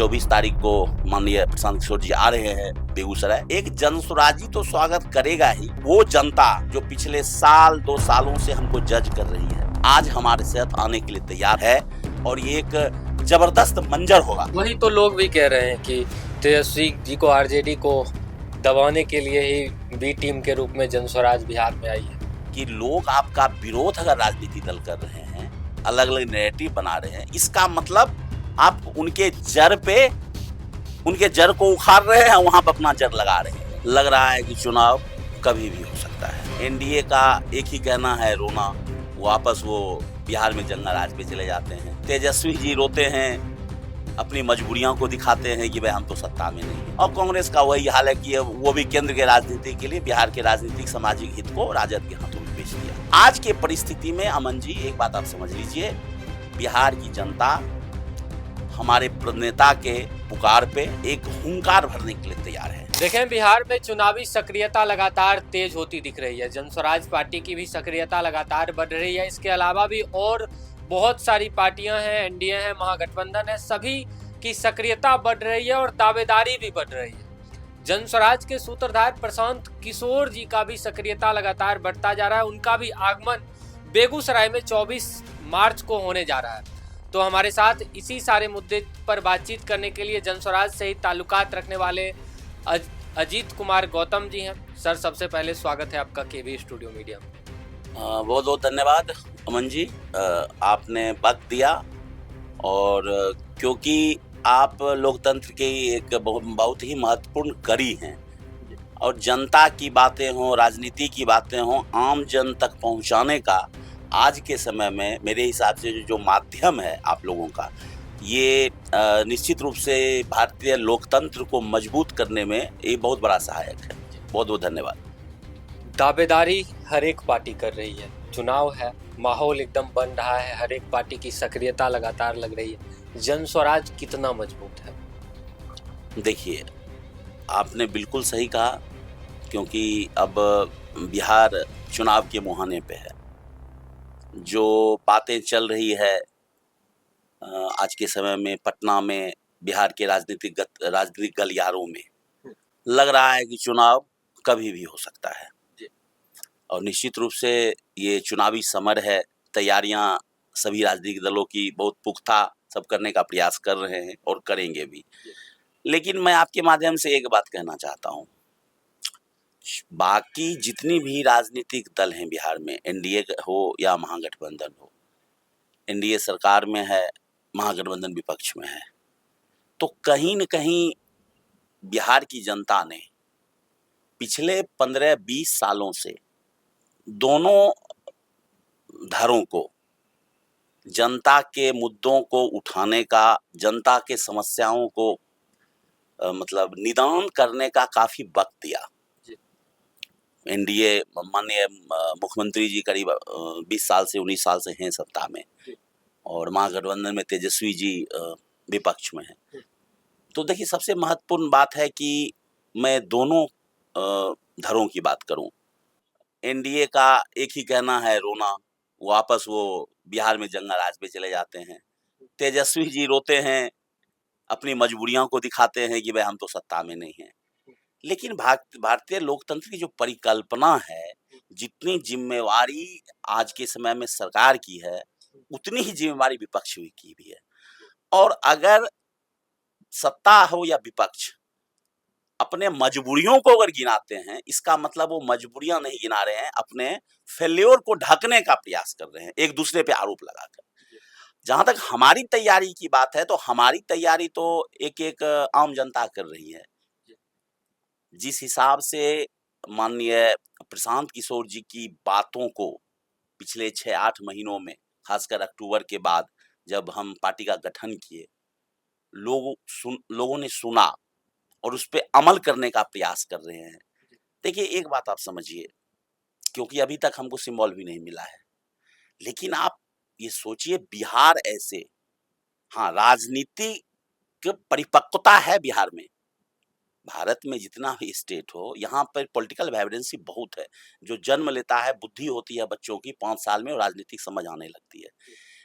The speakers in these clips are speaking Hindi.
24 तारीख को माननीय प्रशांत किशोर जी आ रहे हैं बेगूसराय। एक जनसुराजी तो स्वागत करेगा ही, वो जनता जो पिछले साल 2 सालों से हमको जज कर रही है, आज हमारे साथ आने के लिए तैयार है और ये एक जबरदस्त मंजर होगा। वही तो लोग भी कह रहे हैं कि तेजस्वी जी को, आरजेडी को दबाने के लिए ही बी टीम के रूप में जनस्वराज बिहार में आई है। कि लोग आपका विरोध अगर राजनीति दल कर रहे हैं, अलग अलग नैरेटिव बना रहे हैं, इसका मतलब आप उनके जड़ को उखाड़ रहे हैं, वहां पर अपना जड़ लगा रहे हैं। लग रहा है कि चुनाव कभी भी हो सकता है। एनडीए का एक ही कहना है, रोना। वापस वो बिहार में जंगल राज पे चले जाते हैं। तेजस्वी जी रोते हैं, अपनी मजबूरियों को दिखाते हैं कि भाई हम तो सत्ता में नहीं है। और कांग्रेस का वही हाल है कि वो भी केंद्र के राजनीति के लिए बिहार के राजनीतिक सामाजिक हित को राजद के हाथों में बेच दिया। आज के परिस्थिति में अमन जी एक बात आप समझ लीजिए, बिहार की जनता हमारे नेता के पुकार पे एक हुंकार भरने के लिए तैयार है। देखें, बिहार में चुनावी सक्रियता लगातार तेज होती दिख रही है। जनस्वराज पार्टी की भी सक्रियता लगातार बढ़ रही है। इसके अलावा भी और बहुत सारी पार्टियां हैं, एनडीए है, महागठबंधन है, सभी की सक्रियता बढ़ रही है और दावेदारी भी बढ़ रही है। जनस्वराज के सूत्रधार प्रशांत किशोर जी का भी सक्रियता लगातार बढ़ता जा रहा है। उनका भी आगमन बेगूसराय में 24 मार्च को होने जा रहा है। तो हमारे साथ इसी सारे मुद्दे पर बातचीत करने के लिए जनस्वराज से ही ताल्लुकात रखने वाले अजीत कुमार गौतम जी हैं। सर, सबसे पहले स्वागत है आपका केवी स्टूडियो मीडिया में। बहुत बहुत धन्यवाद अमन जी, आपने वक्त दिया और क्योंकि आप लोकतंत्र की एक बहुत ही महत्वपूर्ण कड़ी हैं और जनता की बातें हों, राजनीति की बातें हों, आम जन तक पहुंचाने का आज के समय में मेरे हिसाब से जो माध्यम है आप लोगों का, ये निश्चित रूप से भारतीय लोकतंत्र को मजबूत करने में ये बहुत बड़ा सहायक है। बहुत बहुत धन्यवाद। दावेदारी हर एक पार्टी कर रही है, चुनाव है, माहौल एकदम बन रहा है, हर एक पार्टी की सक्रियता लगातार लग रही है। जनस्वराज कितना मजबूत है? देखिए, आपने बिल्कुल सही कहा, क्योंकि अब बिहार चुनाव के मुहाने पे है। जो बातें चल रही है आज के समय में पटना में, बिहार के राजनीतिक गलियारों में, लग रहा है कि चुनाव कभी भी हो सकता है। और निश्चित रूप से ये चुनावी समर है, तैयारियां सभी राजनीतिक दलों की बहुत पुख्ता सब करने का प्रयास कर रहे हैं और करेंगे भी। लेकिन मैं आपके माध्यम से एक बात कहना चाहता हूं, बाकी जितनी भी राजनीतिक दल हैं बिहार में, एनडीए हो या महागठबंधन हो, एनडीए सरकार में है, महागठबंधन विपक्ष में है, तो कहीं न कहीं बिहार की जनता ने पिछले 15-20 सालों से दोनों धरों को, जनता के मुद्दों को उठाने का, जनता के समस्याओं को मतलब निदान करने का काफी वक्त दिया। एनडीए माननीय मुख्यमंत्री जी करीब 20 साल से 19 साल से हैं सत्ता में और महागठबंधन में तेजस्वी जी विपक्ष में हैं। तो देखिए, सबसे महत्वपूर्ण बात है कि मैं दोनों धरों की बात करूं। एनडीए का एक ही कहना है, रोना। वापस वो बिहार में जंगल राज पे चले जाते हैं। तेजस्वी जी रोते हैं, अपनी मजबूरियों को दिखाते हैं कि भाई हम तो सत्ता में नहीं है। लेकिन भारतीय लोकतंत्र की जो परिकल्पना है, जितनी जिम्मेवारी आज के समय में सरकार की है, उतनी ही जिम्मेवारी विपक्ष की भी है। और अगर सत्ता हो या विपक्ष अपने मजबूरियों को अगर गिनाते हैं, इसका मतलब वो मजबूरियां नहीं गिना रहे हैं, अपने फेल्योर को ढकने का प्रयास कर रहे हैं, एक दूसरे पे आरोप लगाकर। जहां तक हमारी तैयारी की बात है, तो हमारी तैयारी तो एक आम जनता कर रही है। जिस हिसाब से माननीय प्रशांत किशोर जी की बातों को पिछले 6-8 महीनों में, खासकर अक्टूबर के बाद जब हम पार्टी का गठन किए, लोगों ने सुना और उस पर अमल करने का प्रयास कर रहे हैं। देखिए, एक बात आप समझिए, क्योंकि अभी तक हमको सिंबल भी नहीं मिला है, लेकिन आप ये सोचिए, बिहार ऐसे, हाँ, राजनीतिक परिपक्वता है बिहार में। भारत में जितना भी स्टेट हो, यहाँ पर पॉलिटिकल वाइब्रेंसी बहुत है। जो जन्म लेता है, बुद्धि होती है बच्चों की, 5 साल में राजनीतिक समझ आने लगती है।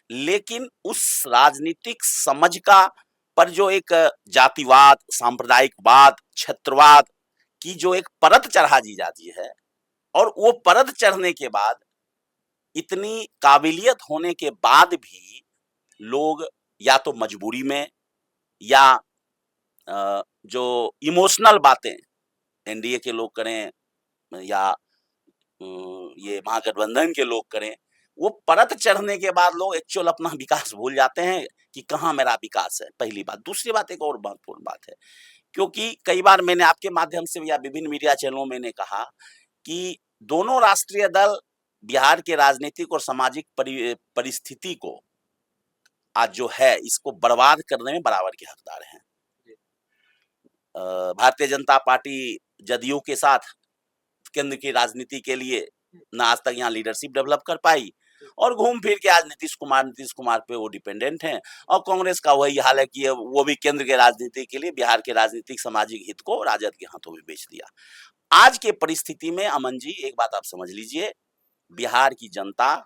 लेकिन उस राजनीतिक समझ का पर जो एक जातिवाद, सांप्रदायिकवाद, क्षेत्रवाद की जो एक परत चढ़ा दी जाती है, और वो परत चढ़ने के बाद इतनी काबिलियत होने के बाद भी लोग या तो मजबूरी में या जो इमोशनल बातें एनडीए के लोग करें या ये महागठबंधन के लोग करें, वो परत चढ़ने के बाद लोग एक्चुअल अपना विकास भूल जाते हैं कि कहाँ मेरा विकास है, पहली बात। दूसरी बात, एक और महत्वपूर्ण बात है, क्योंकि कई बार मैंने आपके माध्यम से या विभिन्न मीडिया चैनलों में कहा कि दोनों राष्ट्रीय दल बिहार के राजनीतिक और सामाजिक परिस्थिति को आज जो है इसको बर्बाद करने में बराबर के हकदार हैं। भारतीय जनता पार्टी जदयू के साथ केंद्र की राजनीति के लिए न आज तक यहाँ लीडरशिप डेवलप कर पाई, और घूम फिर के आज नीतीश कुमार पे वो डिपेंडेंट हैं। और कांग्रेस का वही हाल है कि वो भी केंद्र के राजनीति के लिए बिहार के राजनीतिक सामाजिक हित को राजद के हाथों में बेच दिया। आज के परिस्थिति में अमन जी, एक बात आप समझ लीजिए, बिहार की जनता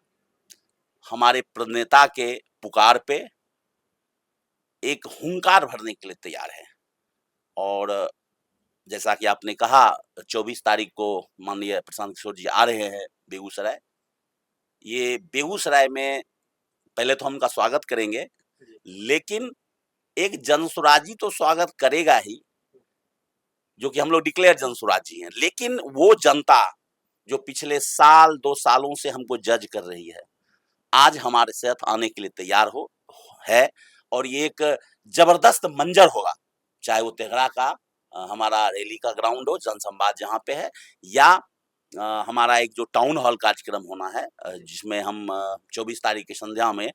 हमारे प्रणेता के पुकार पे एक हुंकार भरने के लिए तैयार है। और जैसा कि आपने कहा, 24 तारीख को माननीय प्रशांत किशोर जी आ रहे हैं बेगूसराय। ये बेगूसराय में पहले तो हम उनका स्वागत करेंगे, लेकिन एक जनसुराजी तो स्वागत करेगा ही, जो कि हम लोग डिक्लेयर जनसुराजी हैं, लेकिन वो जनता जो पिछले साल 2 सालों से हमको जज कर रही है, आज हमारे साथ आने के लिए तैयार है। और ये एक जबरदस्त मंजर होगा, चाहे वो तेघड़ा का हमारा रैली का ग्राउंड हो, जनसंवाद जहाँ पे है, या हमारा एक जो टाउन हॉल कार्यक्रम होना है, जिसमें हम 24 तारीख की संध्या में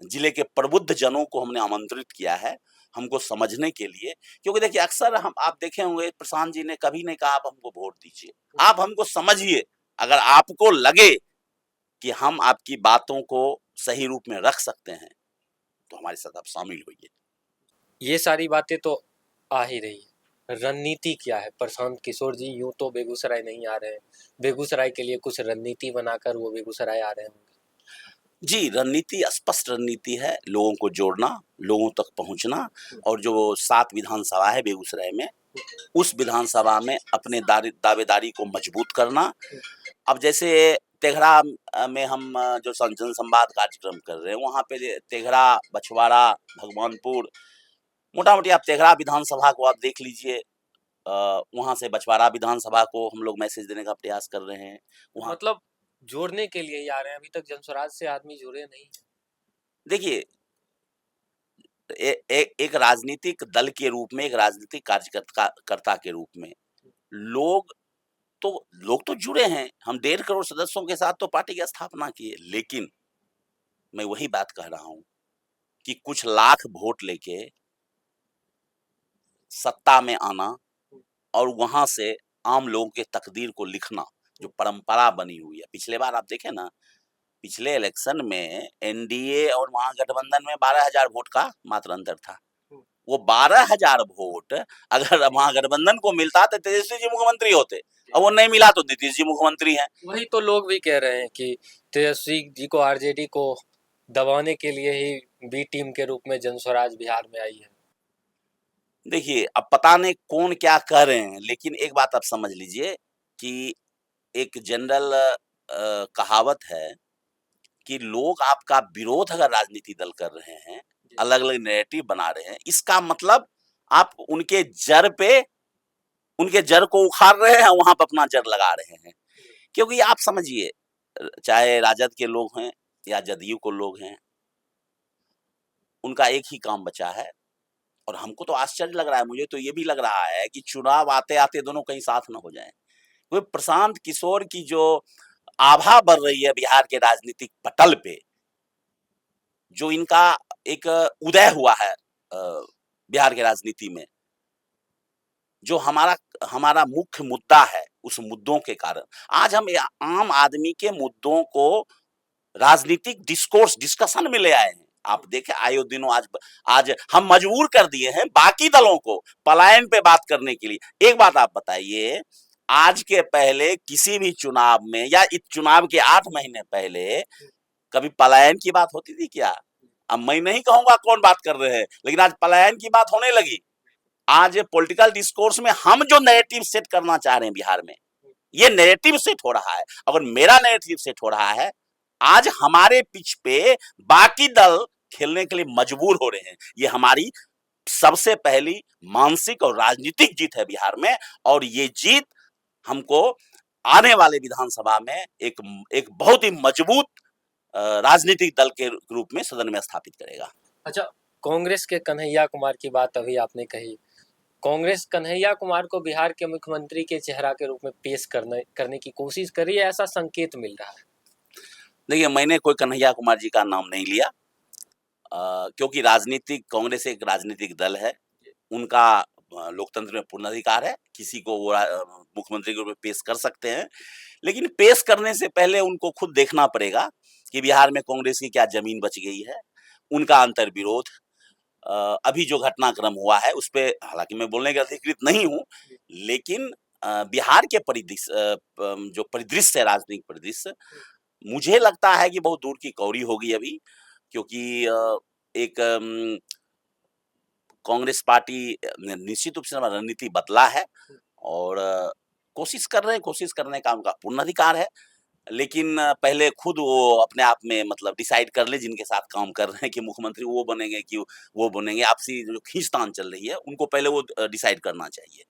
जिले के प्रबुद्ध जनों को हमने आमंत्रित किया है हमको समझने के लिए। क्योंकि देखिए, अक्सर आप देखे होंगे प्रशांत जी ने कभी नहीं कहा आप हमको वोट दीजिए, आप हमको समझिए। अगर आपको लगे कि हम आपकी बातों को सही रूप में रख सकते हैं तो हमारे साथ आप शामिल होइए। ये सारी बातें तो आ ही रही है, रणनीति क्या है? प्रशांत किशोर जी यूं तो बेगूसराय नहीं आ रहे हैं, बेगूसराय के लिए कुछ रणनीति बनाकर वो बेगूसराय आ रहे होंगे। जी, रणनीति स्पष्ट रणनीति है, लोगों को जोड़ना, लोगों तक पहुंचना, और जो 7 विधानसभा है बेगूसराय में, उस विधानसभा में अपने दावेदारी को मजबूत करना। अब जैसे तेघड़ा में हम जो जन संवाद कार्यक्रम कर रहे हैं, वहाँ पे तेघड़ा, बछवाड़ा, भगवानपुर, मोटा मोटी आप तेघड़ा विधानसभा को आप देख लीजिए, वहाँ से बछवाड़ा विधानसभा को हम लोग मैसेज देने का प्रयास कर रहे हैं। वहाँ मतलब जोड़ने के लिए ही आ रहे हैं, अभी तक जनस्वराज से आदमी जुड़े नहीं। देखिए, एक राजनीतिक दल के रूप में, एक राजनीतिक कार्यकर्ता के रूप में लोग तो जुड़े हैं। हम 1.5 करोड़ सदस्यों के साथ तो पार्टी की स्थापना की है, लेकिन मैं वही बात कह रहा हूं कि कुछ लाख वोट लेके सत्ता में आना और वहां से आम लोगों के तकदीर को लिखना, जो परंपरा बनी हुई है। पिछले बार आप देखें ना, पिछले इलेक्शन में एनडीए और महागठबंधन में 12,000 वोट का मात्र अंतर था। वो 12,000 वोट अगर महागठबंधन को मिलता तो तेजस्वी जी मुख्यमंत्री होते, अब वो नहीं मिला तो नीतीश जी मुख्यमंत्री हैं। वही तो लोग भी कह रहे हैं कि तेजस्वी जी को, आरजेडी को दबाने के लिए ही बी टीम के रूप में जनस्वराज बिहार में आई है। देखिए, अब पता नहीं कौन क्या कह रहे हैं, लेकिन एक बात आप समझ लीजिए कि एक जनरल कहावत है कि लोग आपका विरोध अगर राजनीति दल कर रहे हैं, अलग अलग नैरेटिव बना रहे हैं, इसका मतलब आप उनके जड़ को उखाड़ रहे हैं, वहां पर अपना जड़ लगा रहे हैं। क्योंकि आप समझिए, चाहे राजद के लोग हैं या जदयू को लोग हैं, उनका एक ही काम बचा है। और हमको तो आश्चर्य लग रहा है, मुझे तो ये भी लग रहा है कि चुनाव आते आते दोनों कहीं साथ न हो जाएं। क्योंकि प्रशांत किशोर की जो आभा बढ़ रही है बिहार के राजनीतिक पटल पे, जो इनका एक उदय हुआ है बिहार के राजनीति में, जो हमारा मुख्य मुद्दा है, उस मुद्दों के कारण आज हम आम आदमी के मुद्दों को राजनीतिक डिस्कशन में ले आए हैं। आप देखें, आयो दिनों आज हम मजबूर कर दिए हैं बाकी दलों को पलायन पे बात करने के लिए। एक बात आप बताइए, आज के पहले किसी भी चुनाव में या इस चुनाव के 8 महीने पहले कभी पलायन की बात होती थी क्या? अब मैं नहीं कहूंगा कौन बात कर रहे हैं, लेकिन आज पलायन की बात होने लगी। आज पॉलिटिकल डिस्कोर्स में हम जो नैरेटिव सेट करना चाह रहे हैं बिहार में, ये नैरेटिव सेट हो रहा है। अगर मेरा नैरेटिव सेट हो रहा है, आज हमारे पिच पे बाकी दल खेलने के लिए मजबूर हो रहे हैं। ये हमारी सबसे पहली मानसिक और राजनीतिक जीत है बिहार में, और ये जीत हमको आने वाले विधानसभा में एक बहुत ही मजबूत राजनीतिक दल के रूप में सदन में स्थापित करेगा। अच्छा, कांग्रेस के कन्हैया कुमार की बात अभी आपने कही। कांग्रेस कन्हैया कुमार को बिहार के मुख्यमंत्री के चेहरा के रूप में पेश करने की कोशिश कर रही है, ऐसा संकेत मिल रहा है। देखिए, मैंने कोई कन्हैया कुमार जी का नाम नहीं लिया, क्योंकि कांग्रेस एक राजनीतिक दल है, उनका लोकतंत्र में पूर्ण अधिकार है, किसी को वो मुख्यमंत्री के रूप में पेश कर सकते हैं। लेकिन पेश करने से पहले उनको खुद देखना पड़ेगा कि बिहार में कांग्रेस की क्या जमीन बच गई है, उनका अंतर्विरोध, अभी जो घटनाक्रम हुआ है उस पे, हालांकि मैं बोलने का अधिकृत नहीं हूँ, लेकिन बिहार के जो परिदृश्य है, राजनीतिक परिदृश्य, मुझे लगता है कि बहुत दूर की कौड़ी होगी अभी, क्योंकि एक कांग्रेस पार्टी निश्चित रूप से रणनीति बदला है, और कोशिश कर रहे हैं, कोशिश करने का उनका पूर्ण अधिकार है। लेकिन पहले खुद वो अपने आप में मतलब डिसाइड कर ले, जिनके साथ काम कर रहे हैं, कि मुख्यमंत्री वो बनेंगे कि वो बनेंगे, आपसी जो खींचतान चल रही है, उनको पहले वो डिसाइड करना चाहिए।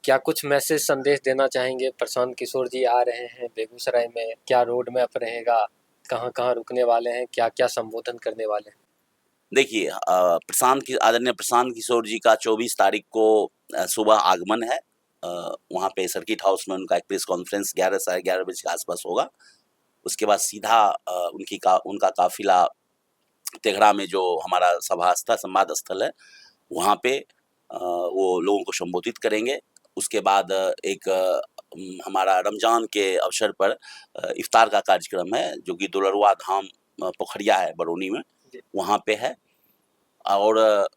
क्या कुछ मैसेज संदेश देना चाहेंगे? प्रशांत किशोर जी आ रहे हैं बेगूसराय में, क्या रोड मैप रहेगा, कहाँ कहाँ रुकने वाले हैं, क्या क्या संबोधन करने वाले हैं? देखिए, आदरणीय प्रशांत किशोर जी का 24 तारीख को सुबह आगमन है। वहाँ पे सर्किट हाउस में उनका एक प्रेस कॉन्फ्रेंस 11 साढ़े 11 बजे के आसपास होगा। उसके बाद सीधा उनका काफिला तेघड़ा में जो हमारा संवाद स्थल है, वहाँ पे वो लोगों को संबोधित करेंगे। उसके बाद हमारा रमजान के अवसर पर इफ्तार का कार्यक्रम है, जो कि दुलरुआ धाम पोखरिया है बरौनी में, वहाँ पे है। और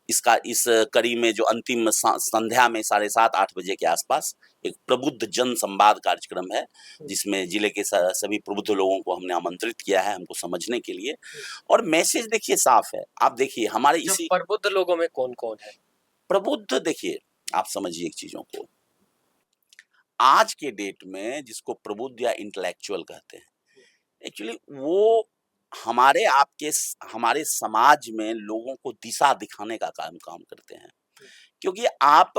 इस कड़ी में जो अंतिम संध्या में 7:30-8 बजे के आसपास एक प्रबुद्ध जन संवाद कार्यक्रम है, जिसमें जिले के सभी प्रबुद्ध लोगों को हमने आमंत्रित किया है, हमको समझने के लिए। और मैसेज देखिए साफ है, आप देखिए हमारे इसी प्रबुद्ध लोगों में कौन कौन है? प्रबुद्ध, देखिए आप समझिए एक चीजों को, आज के डेट में जिसको प्रबुद्ध या इंटेलेक्चुअल कहते हैं, एक्चुअली वो हमारे समाज में लोगों को दिशा दिखाने का काम करते हैं। क्योंकि आप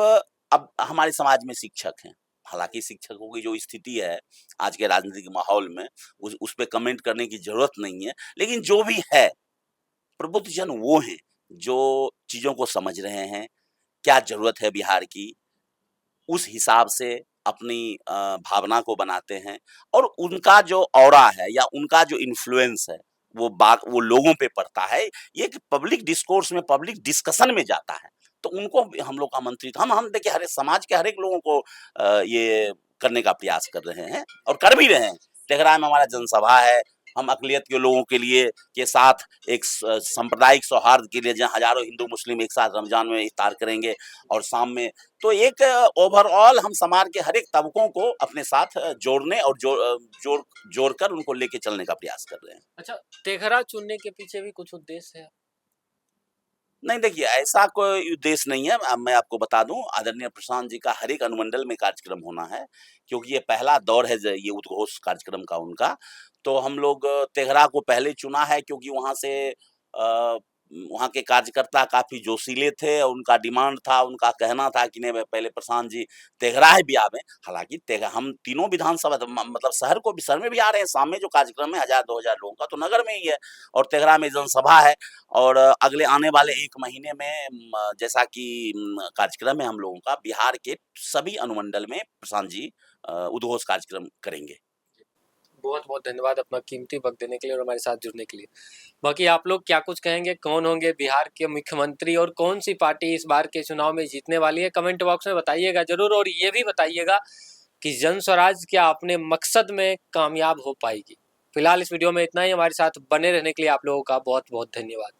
अब हमारे समाज में शिक्षक हैं, हालांकि शिक्षकों की जो स्थिति है आज के राजनीतिक माहौल में, उस पे कमेंट करने की जरूरत नहीं है, लेकिन जो भी है, प्रबुद्ध जन वो हैं जो चीजों को समझ रहे हैं, क्या जरूरत है बिहार की, उस हिसाब से अपनी भावना को बनाते हैं, और उनका जो ऑरा है या उनका जो इन्फ्लुएंस है, वो लोगों पे पड़ता है। ये पब्लिक डिस्कोर्स में, पब्लिक डिस्कशन में जाता है, तो उनको हम लोग आमंत्रित, हम देखिए हर समाज के हर एक लोगों को ये करने का प्रयास कर रहे हैं और कर भी रहे हैं। तेघड़ा में हमारा जनसभा है, हम अकलियत के लोगों के लिए के साथ एक सांप्रदायिक सौहार्द के लिए, जहाँ हजारों हिंदू मुस्लिम एक साथ रमजान में इफ्तार करेंगे, और शाम में तो एक ओवरऑल हम समाज के हर एक तबकों को अपने साथ जोड़ने और जोड़कर उनको लेके चलने का प्रयास कर रहे हैं। अच्छा, तेघड़ा चुनने के पीछे भी कुछ उद्देश्य है? नहीं, देखिए ऐसा कोई उद्देश्य नहीं है। मैं आपको बता दूं, आदरणीय प्रशांत जी का हर एक अनुमंडल में कार्यक्रम होना है, क्योंकि ये पहला दौर है ये उद्घोष कार्यक्रम का उनका। तो हम लोग तेघड़ा को पहले चुना है, क्योंकि वहाँ के कार्यकर्ता काफी जोशीले थे, और उनका डिमांड था, उनका कहना था कि नहीं पहले प्रशांत जी तेघड़ा ही भी आवे। हालांकि हम तीनों विधानसभा मतलब शहर में भी आ रहे हैं, शाम में जो कार्यक्रम है 1000-2000 लोगों का, तो नगर में ही है, और तेघड़ा में जनसभा है। और अगले आने वाले 1 महीने में जैसा कि कार्यक्रम है हम लोगों का, बिहार के सभी अनुमंडल में प्रशांत जी उद्घोष कार्यक्रम करेंगे। बहुत बहुत धन्यवाद अपना कीमती वक्त देने के लिए और हमारे साथ जुड़ने के लिए। बाकी आप लोग क्या कुछ कहेंगे, कौन होंगे बिहार के मुख्यमंत्री और कौन सी पार्टी इस बार के चुनाव में जीतने वाली है, कमेंट बॉक्स में बताइएगा जरूर। और ये भी बताइएगा कि जन स्वराज क्या अपने मकसद में कामयाब हो पाएगी। फिलहाल इस वीडियो में इतना ही। हमारे साथ बने रहने के लिए आप लोगों का बहुत बहुत धन्यवाद।